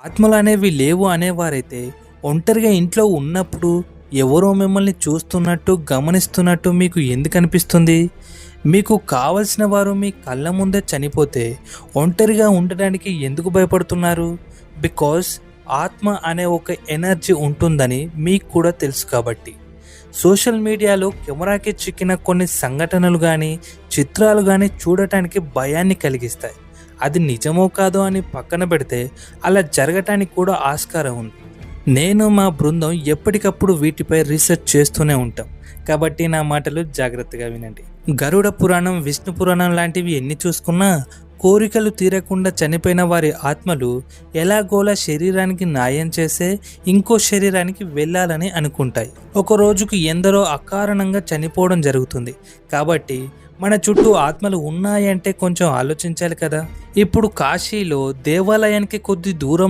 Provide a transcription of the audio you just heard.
ఆత్మలు అనేవి లేవు అనేవారైతే ఒంటరిగా ఇంట్లో ఉన్నప్పుడు ఎవరో మిమ్మల్ని చూస్తున్నట్టు గమనిస్తున్నట్టు మీకు ఎందుకు అనిపిస్తుంది? మీకు కావలసిన వారు మీ కళ్ళ ముందే చనిపోతే ఒంటరిగా ఉండడానికి ఎందుకు భయపడుతున్నారు? బికాస్ ఆత్మ అనే ఒక ఎనర్జీ ఉంటుందని మీకు కూడా తెలుసు కాబట్టి. సోషల్ మీడియాలో కెమెరాకి చిక్కిన కొన్ని సంఘటనలు కానీ చిత్రాలు కానీ చూడటానికి భయాన్ని కలిగిస్తాయి. అది నిజమో కాదో అని పక్కన పెడితే అలా జరగటానికి కూడా ఆస్కారం ఉంది. నేను మా బృందం ఎప్పటికప్పుడు వీటిపై రీసెర్చ్ చేస్తూనే ఉంటాం. కాబట్టి నా మాటలు జాగ్రత్తగా వినండి. గరుడ పురాణం, విష్ణు పురాణం లాంటివి ఎన్ని చూసుకున్నా కోరికలు తీరకుండా చనిపోయిన వారి ఆత్మలు ఎలాగోలా శరీరానికి న్యాయం చేసే ఇంకో శరీరానికి వెళ్ళాలని అనుకుంటాయి. ఒక రోజుకు ఎందరో అకారణంగా చనిపోవడం జరుగుతుంది. కాబట్టి మన చుట్టూ ఆత్మలు ఉన్నాయంటే కొంచెం ఆలోచించాలి కదా. ఇప్పుడు కాశీలో దేవాలయానికి కొద్ది దూరం